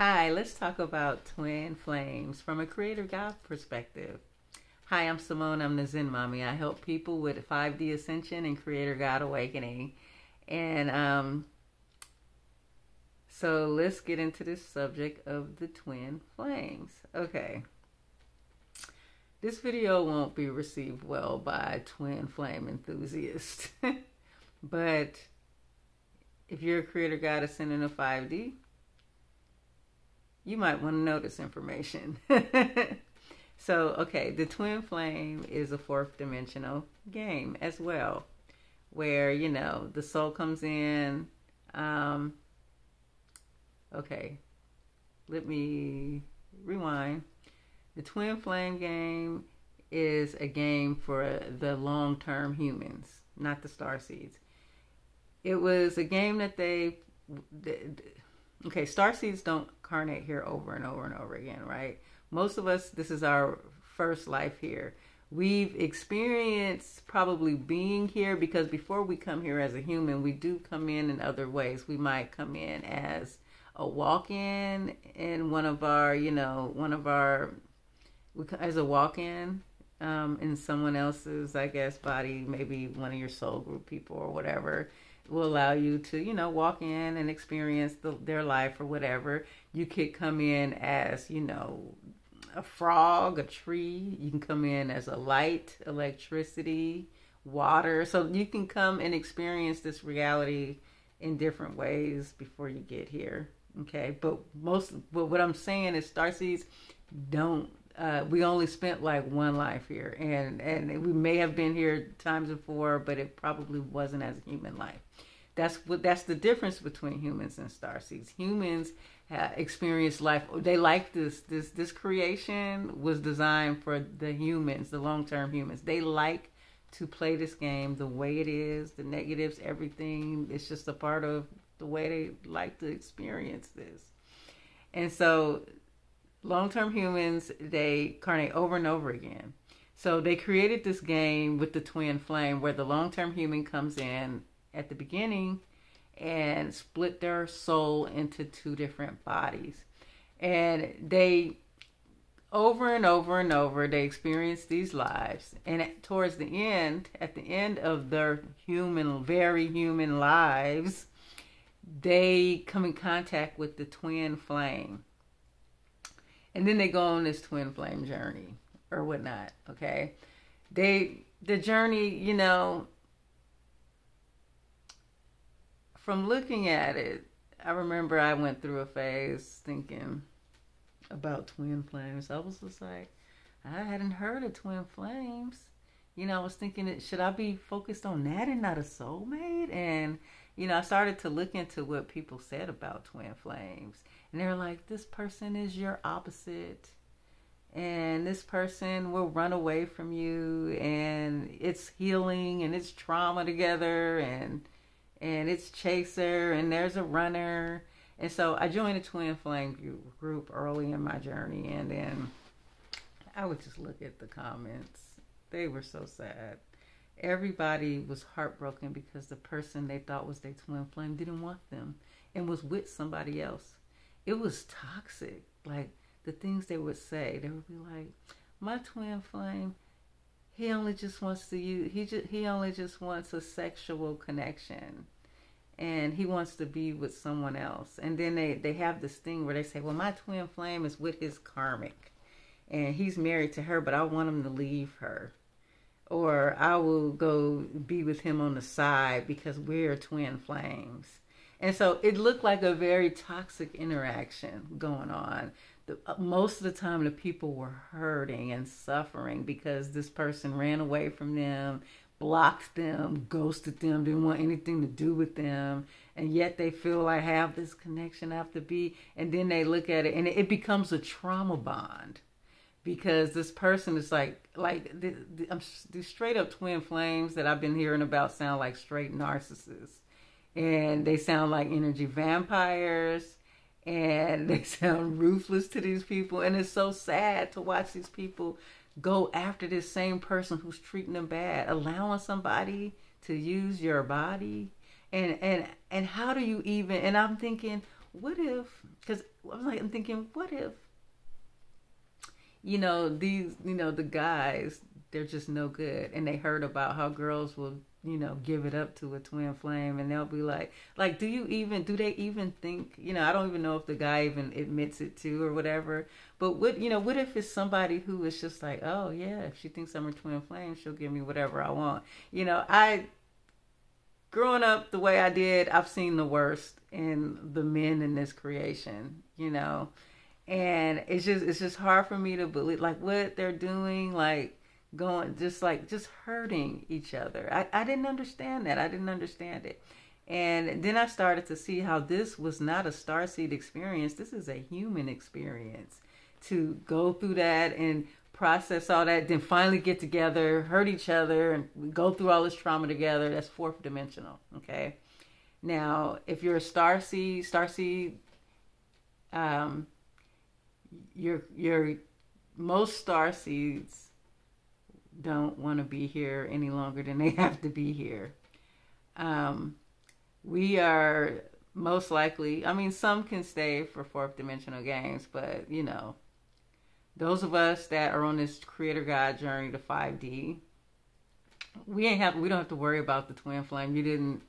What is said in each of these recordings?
Hi, let's talk about twin flames from a creator God perspective. Hi, I'm Simone. I'm the Zen Mommy. I help people with 5D ascension and creator God awakening. And so let's get into this subject of the twin flames. Okay. This video won't be received well by twin flame enthusiasts. But if you're a creator God ascending to 5D, you might want to know this information. So, okay, the twin flame is a fourth dimensional game as well, where, you know, the soul comes in. Okay, let me rewind. The twin flame game is a game for the long-term humans, not the Starseeds. It was a game that okay, Starseeds don't incarnate here over and over and over again, right? Most of us, this is our first life here. We've experienced probably being here because before we come here as a human, we do come in other ways. We might come in as a walk-in in one of our, as a walk-in in someone else's, I guess, body, maybe one of your soul group people or whatever. Will allow you to, walk in and experience their life or whatever. You could come in as, a frog, a tree. You can come in as a light, electricity, water. So you can come and experience this reality in different ways before you get here. Okay, but what I'm saying is Starseeds don't. We only spent like one life here, and we may have been here times before, but it probably wasn't as a human life. That's the difference between humans and Starseeds. Humans experience life. They like this creation was designed for the humans, the long-term humans. They like to play this game the way it is, the negatives, everything. It's just a part of the way they like to experience this. And so long-term humans, they incarnate over and over again. So they created this game with the twin flame where the long-term human comes in at the beginning and split their soul into two different bodies. And they, over and over and over, they experience these lives. And towards the end, at the end of their very human lives, they come in contact with the twin flame. And then they go on this twin flame journey or whatnot, okay? The journey, from looking at it, I remember I went through a phase thinking about twin flames. I was just like, I hadn't heard of twin flames. I was thinking, should I be focused on that and not a soulmate? And, I started to look into what people said about twin flames. And they're like, this person is your opposite. And this person will run away from you. And it's healing and it's trauma together. And it's chaser and there's a runner. And so I joined a twin flame group early in my journey. And then I would just look at the comments. They were so sad. Everybody was heartbroken because the person they thought was their twin flame didn't want them and was with somebody else. It was toxic. Like the things they would say, they would be like, my twin flame, he only just wants to use, he only just wants a sexual connection and he wants to be with someone else. And then they have this thing where they say, well, my twin flame is with his karmic and he's married to her, but I want him to leave her. Or I will go be with him on the side because we're twin flames. And so it looked like a very toxic interaction going on. Most of the time the people were hurting and suffering because this person ran away from them, blocked them, ghosted them, didn't want anything to do with them. And yet they feel like I have this connection I have to be. And then they look at it and it becomes a trauma bond. Because this person is like these straight up twin flames that I've been hearing about sound like straight narcissists. And they sound like energy vampires. And they sound ruthless to these people. And it's so sad to watch these people go after this same person who's treating them bad. Allowing somebody to use your body. And how do you even, and I'm thinking, what if, because I'm thinking, what if, the guys, they're just no good, and they heard about how girls will, give it up to a twin flame, and they'll be like, do they even think, I don't even know if the guy even admits it to or whatever, but what if it's somebody who is just like, oh yeah, if she thinks I'm a twin flame, she'll give me whatever I want. Growing up the way I did, I've seen the worst in the men in this creation, and it's just hard for me to believe, like, what they're doing, like going just hurting each other. I didn't understand that. I didn't understand it. And then I started to see how this was not a Starseed experience. This is a human experience. To go through that and process all that, then finally get together, hurt each other, and go through all this trauma together. That's fourth dimensional. Okay. Now, if you're a Starseed, your most Starseeds don't want to be here any longer than they have to be here. We are most likely, some can stay for fourth dimensional games, but those of us that are on this creator God journey to 5D, we don't have to worry about the twin flame. You didn't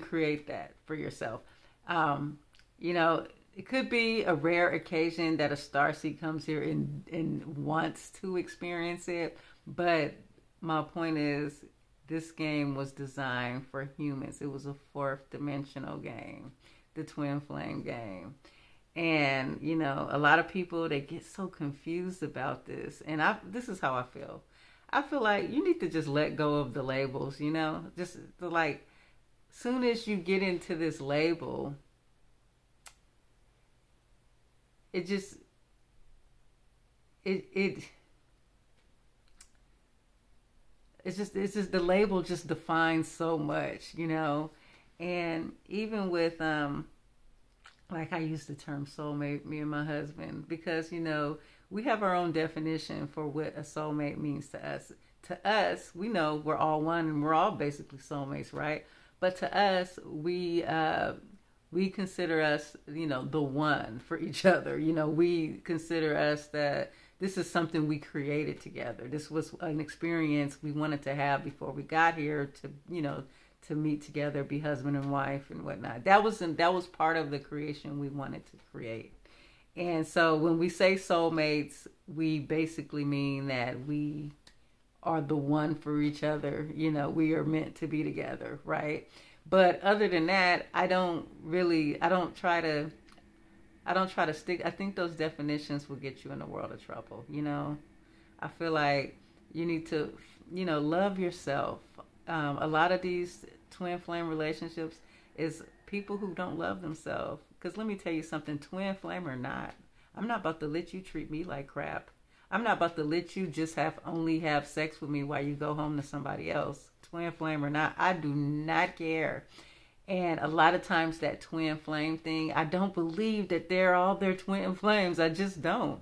create that for yourself. It could be a rare occasion that a Starseed comes here and wants to experience it. But my point is, this game was designed for humans. It was a fourth dimensional game, the Twin Flame game. And, a lot of people, they get so confused about this. And this is how I feel. I feel like you need to just let go of the labels, just like, soon as you get into this label, it's just the label just defines so much, and even with like I use the term soulmate, me and my husband, because we have our own definition for what a soulmate means to us. To us, we know we're all one and we're all basically soulmates, right? But to us, we consider us, the one for each other. We consider us that this is something we created together. This was an experience we wanted to have before we got here to meet together, be husband and wife and whatnot. That was part of the creation we wanted to create. And so when we say soulmates, we basically mean that we are the one for each other. We are meant to be together, right? But other than that, I don't try to stick. I think those definitions will get you in a world of trouble. I feel like you need to, love yourself. A lot of these twin flame relationships is people who don't love themselves. Because let me tell you something, twin flame or not, I'm not about to let you treat me like crap. I'm not about to let you just only have sex with me while you go home to somebody else. Twin flame or not, I do not care. And a lot of times that twin flame thing, I don't believe that they're all their twin flames. I just don't.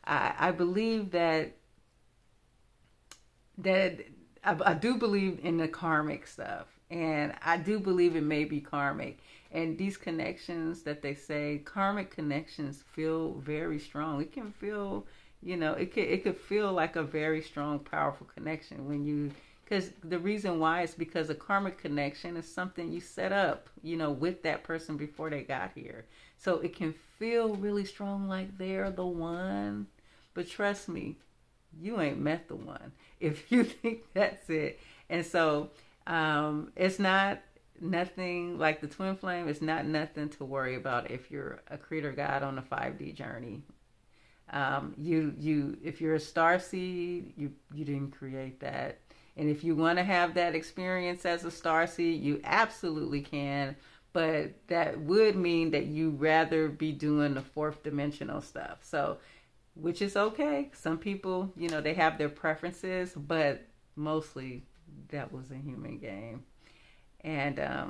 I believe that I do believe in the karmic stuff. And I do believe it may be karmic. And these connections that they say, karmic connections, feel very strong. It can feel, it could feel like a very strong, powerful connection because the reason why is because a karmic connection is something you set up, with that person before they got here. So it can feel really strong, like they're the one. But trust me, you ain't met the one if you think that's it. And so it's not nothing like the twin flame. It's not nothing to worry about if you're a creator God on a 5D journey. If you're a Starseed, you didn't create that. And if you want to have that experience as a Starseed, you absolutely can. But that would mean that you'd rather be doing the fourth dimensional stuff. So, which is okay. Some people, they have their preferences, but mostly that was a human game. And I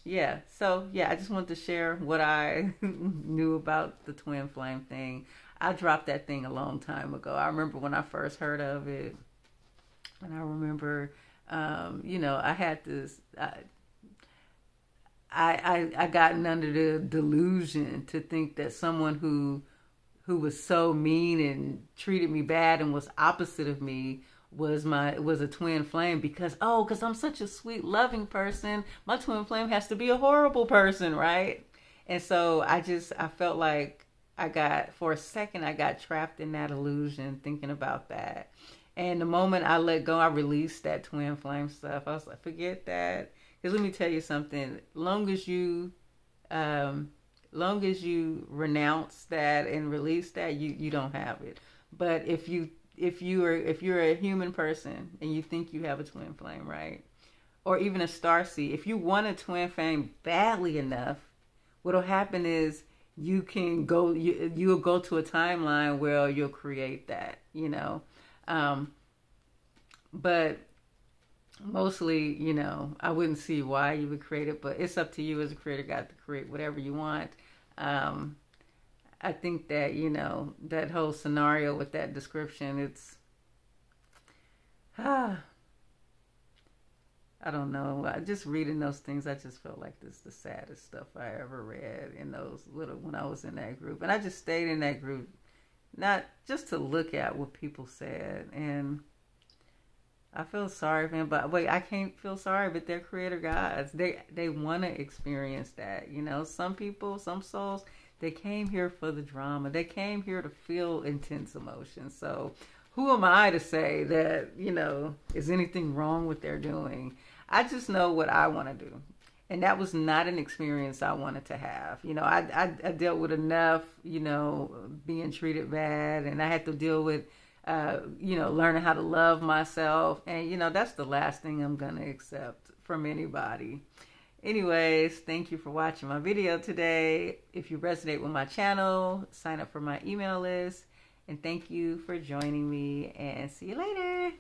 just wanted to share what I knew about the twin flame thing. I dropped that thing a long time ago. I remember when I first heard of it. And I remember, I had this, I gotten under the delusion to think that someone who was so mean and treated me bad and was opposite of me was a twin flame, because I'm such a sweet, loving person, my twin flame has to be a horrible person, right? And so I felt like for a second I got trapped in that illusion thinking about that. And the moment I let go, I released that twin flame stuff. I was like, forget that. Because let me tell you something. Long as you renounce that and release that, you don't have it. But if you're a human person and you think you have a twin flame, right? Or even a starseed, if you want a twin flame badly enough, what'll happen is you'll go to a timeline where you'll create that, you know. But mostly, you know, I wouldn't see why you would create it, but it's up to you as a creator God to create whatever you want. I think that, you know, that whole scenario with that description, it's, I don't know. Just reading those things, I just felt like this is the saddest stuff I ever read when I was in that group. And I just stayed in that group, not just to look at what people said. And I feel sorry for them, but wait, I can't feel sorry, but they're creator gods. They want to experience that. You know, some people, some souls, they came here for the drama. They came here to feel intense emotions. So who am I to say that, you know, is anything wrong with their doing? I just know what I want to do. And that was not an experience I wanted to have. You know, I dealt with enough, you know, being treated bad, and I had to deal with, you know, learning how to love myself. And, you know, that's the last thing I'm going to accept from anybody. Anyways, thank you for watching my video today. If you resonate with my channel, sign up for my email list. And thank you for joining me, and see you later.